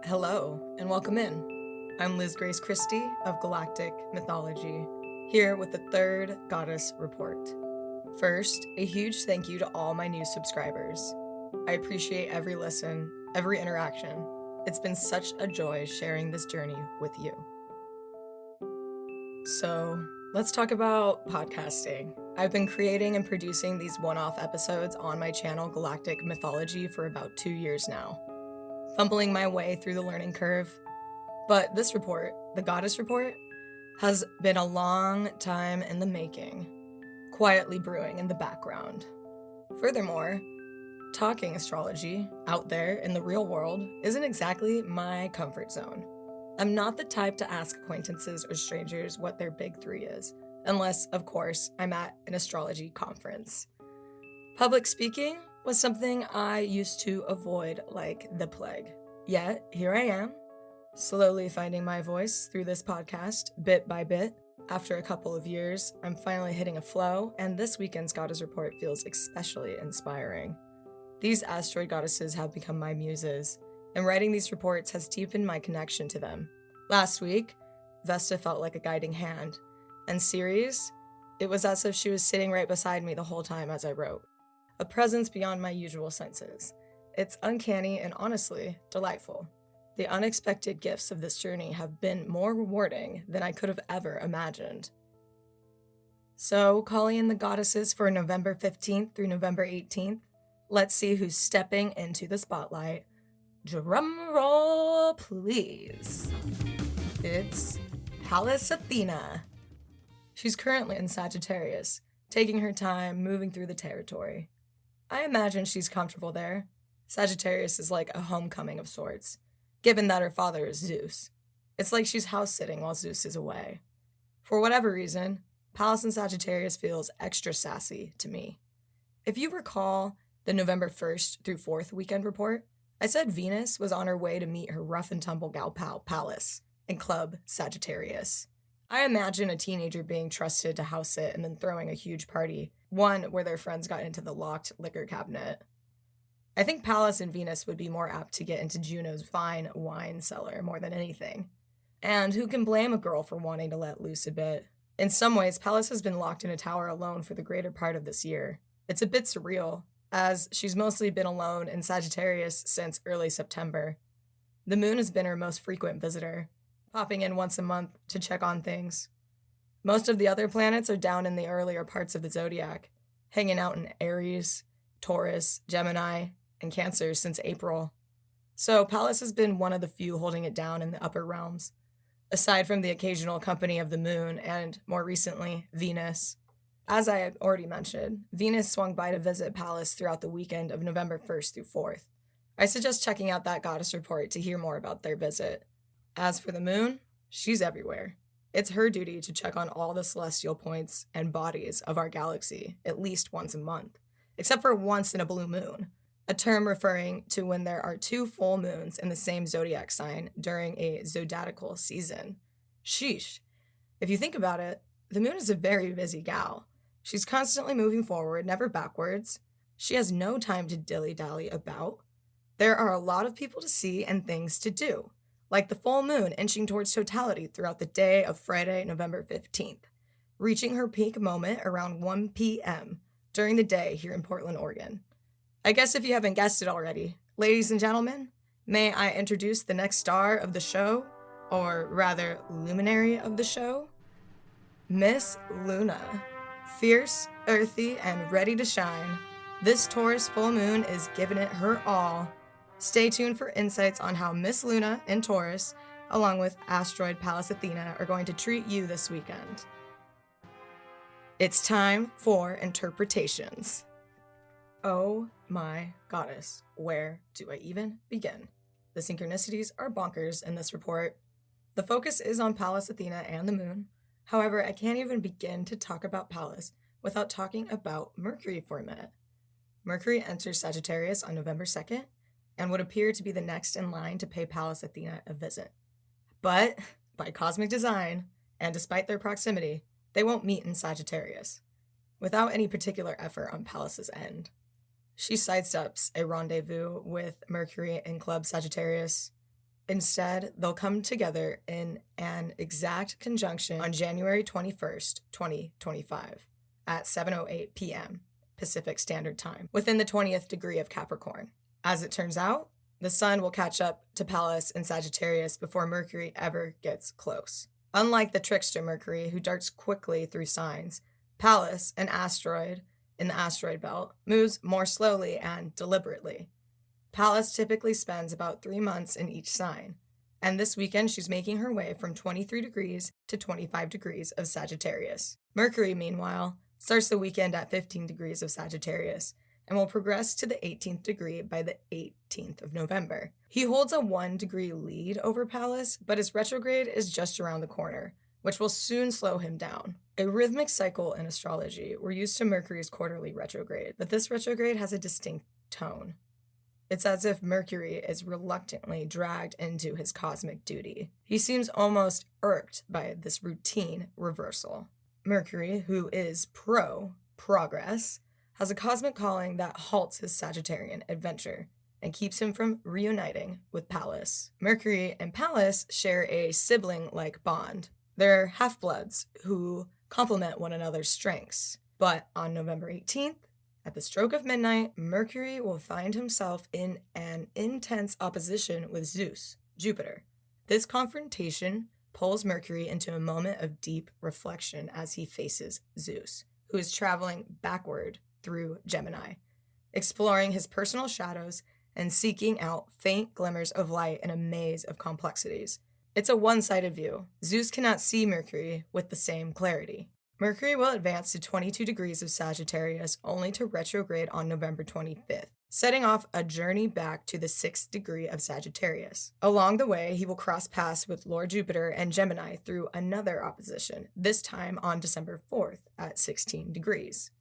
Hello, and welcome in. I'm Lizz Christie of Galactic Mythology, here with the third Goddess Report. First, a huge thank you to all my new subscribers. I appreciate every listen, every interaction. It's been such a joy sharing this journey with you. So, let's talk about podcasting. I've been creating and producing these one-off episodes on my channel Galactic Mythology for about 2 years now, fumbling my way through the learning curve. But this report, the Goddess Report, has been a long time in the making, quietly brewing in the background. Furthermore, talking astrology out there in the real world isn't exactly my comfort zone. I'm not the type to ask acquaintances or strangers what their big three is, unless, of course, I'm at an astrology conference. Public speaking was something I used to avoid like the plague. Yet, here I am, slowly finding my voice through this podcast, bit by bit. After a couple of years, I'm finally hitting a flow, and this weekend's Goddess Report feels especially inspiring. These asteroid goddesses have become my muses, and writing these reports has deepened my connection to them. Last week, Vesta felt like a guiding hand, and Ceres, it was as if she was sitting right beside me the whole time as I wrote. A presence beyond my usual senses. It's uncanny and honestly delightful. The unexpected gifts of this journey have been more rewarding than I could have ever imagined. So, calling in the goddesses for November 15th through November 18th, let's see who's stepping into the spotlight. Drum roll, please. It's Pallas Athena. She's currently in Sagittarius, taking her time moving through the territory. I imagine she's comfortable there. Sagittarius is like a homecoming of sorts, given that her father is Zeus. It's like she's house-sitting while Zeus is away. For whatever reason, Pallas in Sagittarius feels extra sassy to me. If you recall the November 1st through 4th weekend report, I said Venus was on her way to meet her rough-and-tumble gal pal Pallas in Club Sagittarius. I imagine a teenager being trusted to house sit and then throwing a huge party, one where their friends got into the locked liquor cabinet. I think Pallas and Venus would be more apt to get into Juno's fine wine cellar more than anything. And who can blame a girl for wanting to let loose a bit? In some ways, Pallas has been locked in a tower alone for the greater part of this year. It's a bit surreal, as she's mostly been alone in Sagittarius since early September. The moon has been her most frequent visitor, popping in once a month to check on things. Most of the other planets are down in the earlier parts of the zodiac, hanging out in Aries, Taurus, Gemini, and Cancer since April. So Pallas has been one of the few holding it down in the upper realms, aside from the occasional company of the moon and, more recently, Venus. As I had already mentioned, Venus swung by to visit Pallas throughout the weekend of November 1st through 4th. I suggest checking out that Goddess Report to hear more about their visit. As for the moon, she's everywhere. It's her duty to check on all the celestial points and bodies of our galaxy at least once a month, except for once in a blue moon, a term referring to when there are 2 full moons in the same zodiac sign during a zodiacal season. Sheesh. If you think about it, the moon is a very busy gal. She's constantly moving forward, never backwards. She has no time to dilly-dally about. There are a lot of people to see and things to do, like the full moon inching towards totality throughout the day of Friday, November 15th, reaching her peak moment around 1 p.m. during the day here in Portland, Oregon. I guess if you haven't guessed it already, ladies and gentlemen, may I introduce the next star of the show, or rather, luminary of the show? Miss Luna. Fierce, earthy, and ready to shine, this Taurus full moon is giving it her all. Stay tuned for insights on how Miss Luna in Taurus, along with asteroid Pallas Athena, are going to treat you this weekend. It's time for interpretations. Oh my goddess, where do I even begin? The synchronicities are bonkers in this report. The focus is on Pallas Athena and the moon. However, I can't even begin to talk about Pallas without talking about Mercury for a minute. Mercury enters Sagittarius on November 2nd and would appear to be the next in line to pay Pallas Athena a visit. But, by cosmic design, and despite their proximity, they won't meet in Sagittarius, without any particular effort on Pallas's end. She sidesteps a rendezvous with Mercury in Club Sagittarius. Instead, they'll come together in an exact conjunction on January 21st, 2025 at 7:08 p.m. Pacific Standard Time, within the 20th degree of Capricorn. As it turns out, the sun will catch up to Pallas in Sagittarius before Mercury ever gets close. Unlike the trickster Mercury, who darts quickly through signs, Pallas, an asteroid in the asteroid belt, moves more slowly and deliberately. Pallas typically spends about 3 months in each sign, and this weekend she's making her way from 23 degrees to 25 degrees of Sagittarius. Mercury, meanwhile, starts the weekend at 15 degrees of Sagittarius and will progress to the 18th degree by the 18th of November. He holds a 1-degree lead over Pallas, but his retrograde is just around the corner, which will soon slow him down. A rhythmic cycle in astrology, we're used to Mercury's quarterly retrograde, but this retrograde has a distinct tone. It's as if Mercury is reluctantly dragged into his cosmic duty. He seems almost irked by this routine reversal. Mercury, who is progress, has a cosmic calling that halts his Sagittarian adventure and keeps him from reuniting with Pallas. Mercury and Pallas share a sibling-like bond. They're half-bloods who complement one another's strengths. But on November 18th, at the stroke of midnight, Mercury will find himself in an intense opposition with Zeus, Jupiter. This confrontation pulls Mercury into a moment of deep reflection as he faces Zeus, who is traveling backward through Gemini, exploring his personal shadows and seeking out faint glimmers of light in a maze of complexities. It's a one-sided view. Zeus cannot see Mercury with the same clarity. Mercury will advance to 22 degrees of Sagittarius only to retrograde on November 25th, setting off a journey back to the 6th degree of Sagittarius. Along the way, he will cross paths with Lord Jupiter and Gemini through another opposition, this time on December 4th at 16 degrees.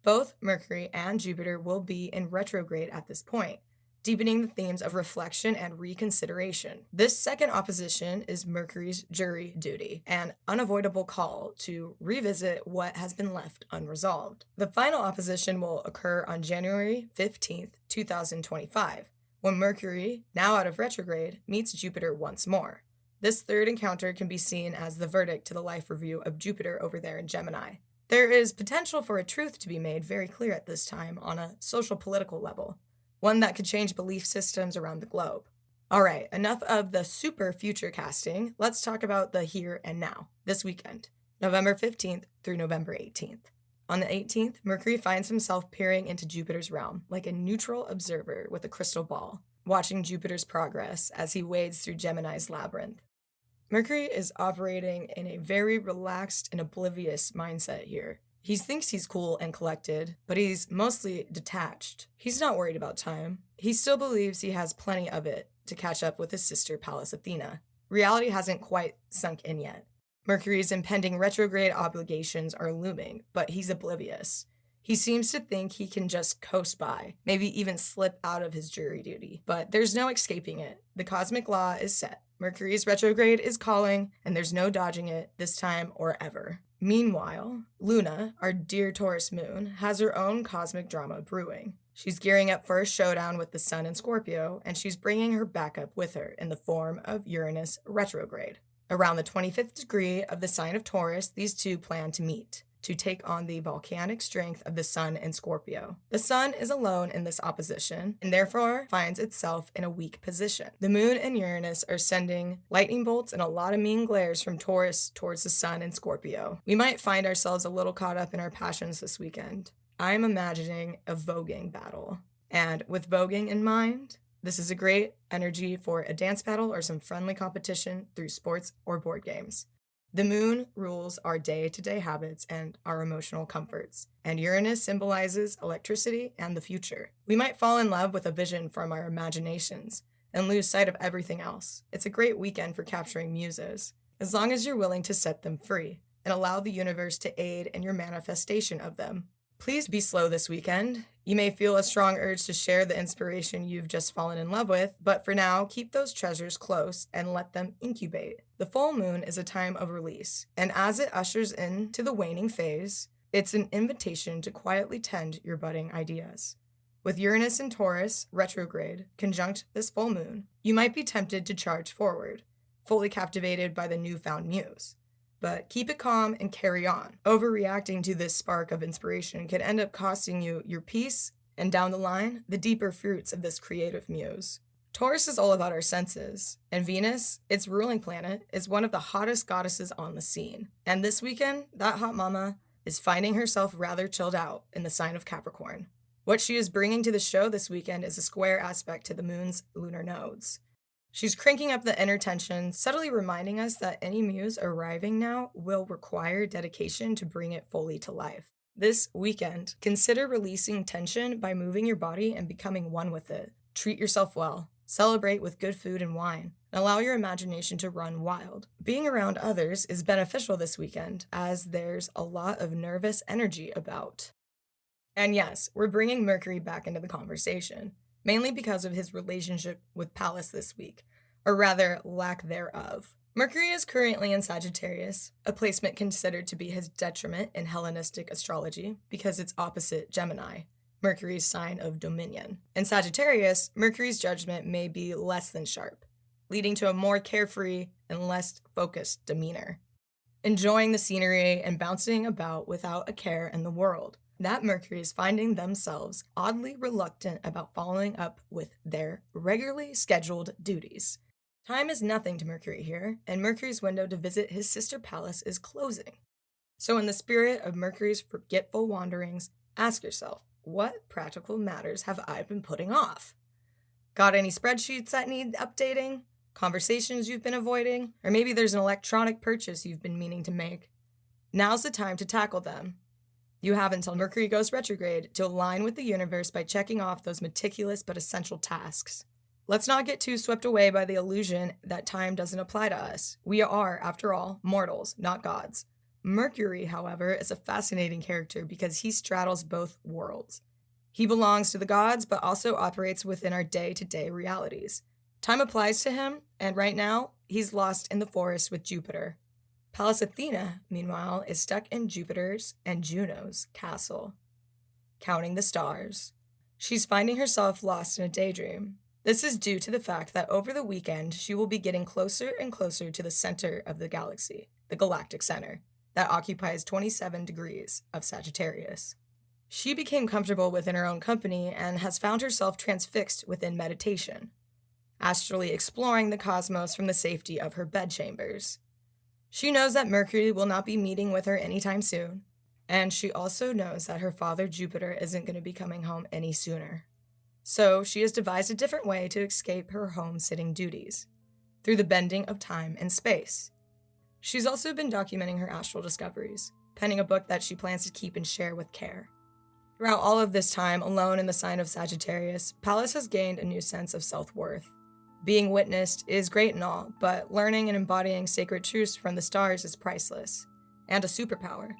Both Mercury and Jupiter will be in retrograde at this point, deepening the themes of reflection and reconsideration. This second opposition is Mercury's jury duty, an unavoidable call to revisit what has been left unresolved. The final opposition will occur on January 15th, 2025, when Mercury, now out of retrograde, meets Jupiter once more. This third encounter can be seen as the verdict to the life review of Jupiter over there in Gemini. There is potential for a truth to be made very clear at this time on a social-political level, one that could change belief systems around the globe. All right, enough of the super future casting. Let's talk about the here and now, this weekend, November 15th through November 18th. On the 18th, Mercury finds himself peering into Jupiter's realm like a neutral observer with a crystal ball, watching Jupiter's progress as he wades through Gemini's labyrinth. Mercury is operating in a very relaxed and oblivious mindset here. He thinks he's cool and collected, but he's mostly detached. He's not worried about time. He still believes he has plenty of it to catch up with his sister Pallas Athena. Reality hasn't quite sunk in yet. Mercury's impending retrograde obligations are looming, but he's oblivious. He seems to think he can just coast by, maybe even slip out of his jury duty. But there's no escaping it. The cosmic law is set. Mercury's retrograde is calling, and there's no dodging it this time or ever. Meanwhile, Luna, our dear Taurus moon, has her own cosmic drama brewing. She's gearing up for a showdown with the sun in Scorpio, and she's bringing her backup with her in the form of Uranus retrograde. Around the 25th degree of the sign of Taurus, these two plan to meet, to take on the volcanic strength of the sun in Scorpio. The sun is alone in this opposition, and therefore finds itself in a weak position. The moon and Uranus are sending lightning bolts and a lot of mean glares from Taurus towards the sun in Scorpio. We might find ourselves a little caught up in our passions this weekend. I'm imagining a voguing battle. And with voguing in mind, this is a great energy for a dance battle or some friendly competition through sports or board games. The moon rules our day-to-day habits and our emotional comforts, and Uranus symbolizes electricity and the future. We might fall in love with a vision from our imaginations and lose sight of everything else. It's a great weekend for capturing muses, as long as you're willing to set them free and allow the universe to aid in your manifestation of them. Please be slow this weekend. You may feel a strong urge to share the inspiration you've just fallen in love with, but for now, keep those treasures close and let them incubate. The full moon is a time of release, and as it ushers into the waning phase, it's an invitation to quietly tend your budding ideas. With Uranus and Taurus retrograde conjunct this full moon, you might be tempted to charge forward, fully captivated by the newfound muse. But keep it calm and carry on. Overreacting to this spark of inspiration could end up costing you your peace and, down the line, the deeper fruits of this creative muse. Taurus is all about our senses, and Venus, its ruling planet, is one of the hottest goddesses on the scene. And this weekend, that hot mama is finding herself rather chilled out in the sign of Capricorn. What she is bringing to the show this weekend is a square aspect to the moon's lunar nodes. She's cranking up the inner tension, subtly reminding us that any muse arriving now will require dedication to bring it fully to life. This weekend, consider releasing tension by moving your body and becoming one with it. Treat yourself well, celebrate with good food and wine, and allow your imagination to run wild. Being around others is beneficial this weekend, as there's a lot of nervous energy about. And yes, we're bringing Mercury back into the conversation, mainly because of his relationship with Pallas this week, or rather, lack thereof. Mercury is currently in Sagittarius, a placement considered to be his detriment in Hellenistic astrology because it's opposite Gemini, Mercury's sign of dominion. In Sagittarius, Mercury's judgment may be less than sharp, leading to a more carefree and less focused demeanor, enjoying the scenery and bouncing about without a care in the world. That Mercury is finding themselves oddly reluctant about following up with their regularly scheduled duties. Time is nothing to Mercury here, and Mercury's window to visit his sister Pallas is closing. So in the spirit of Mercury's forgetful wanderings, ask yourself, what practical matters have I been putting off? Got any spreadsheets that need updating? Conversations you've been avoiding? Or maybe there's an electronic purchase you've been meaning to make? Now's the time to tackle them. You have until Mercury goes retrograde to align with the universe by checking off those meticulous but essential tasks. Let's not get too swept away by the illusion that time doesn't apply to us. We are, after all, mortals, not gods. Mercury, however, is a fascinating character because he straddles both worlds. He belongs to the gods, but also operates within our day-to-day realities. Time applies to him, and right now, he's lost in the forest with Jupiter. Pallas Athena, meanwhile, is stuck in Jupiter's and Juno's castle, counting the stars. She's finding herself lost in a daydream. This is due to the fact that over the weekend, she will be getting closer and closer to the center of the galaxy, the Galactic Center, that occupies 27 degrees of Sagittarius. She became comfortable within her own company and has found herself transfixed within meditation, astrally exploring the cosmos from the safety of her bedchambers. She knows that Mercury will not be meeting with her anytime soon, and she also knows that her father Jupiter isn't going to be coming home any sooner. So she has devised a different way to escape her home-sitting duties, through the bending of time and space. She's also been documenting her astral discoveries, penning a book that she plans to keep and share with care. Throughout all of this time, alone in the sign of Sagittarius, Pallas has gained a new sense of self-worth. Being witnessed is great and all, but learning and embodying sacred truths from the stars is priceless, and a superpower,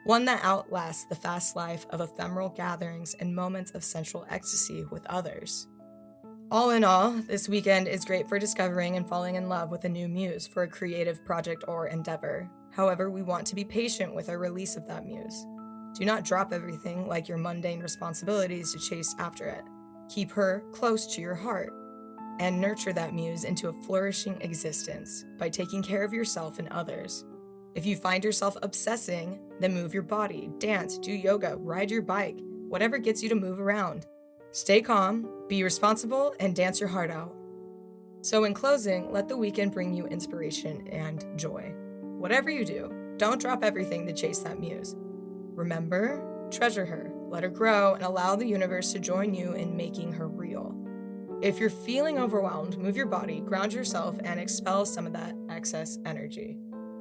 one that outlasts the fast life of ephemeral gatherings and moments of sensual ecstasy with others. All in all, this weekend is great for discovering and falling in love with a new muse for a creative project or endeavor. However, we want to be patient with our release of that muse. Do not drop everything like your mundane responsibilities to chase after it. Keep her close to your heart, and nurture that muse into a flourishing existence by taking care of yourself and others. If you find yourself obsessing, then move your body, dance, do yoga, ride your bike, whatever gets you to move around. Stay calm, be responsible, and dance your heart out. So in closing, let the weekend bring you inspiration and joy. Whatever you do, don't drop everything to chase that muse. Remember, treasure her, let her grow, and allow the universe to join you in making her real. If you're feeling overwhelmed, move your body, ground yourself, and expel some of that excess energy.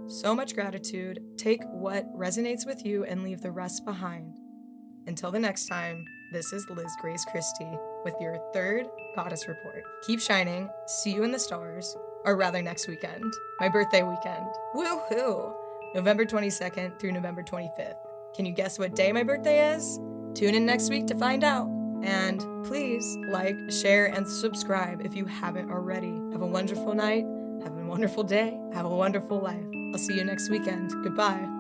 So much gratitude. Take what resonates with you and leave the rest behind. Until the next time, this is Lizz Grace Christie with your third Goddess Report. Keep shining. See you in the stars, or rather next weekend, my birthday weekend. Woohoo! November 22nd through November 25th. Can you guess what day my birthday is? Tune in next week to find out. And please like, share, and subscribe if you haven't already. Have a wonderful night, have a wonderful day, have a wonderful life. I'll see you next weekend. Goodbye.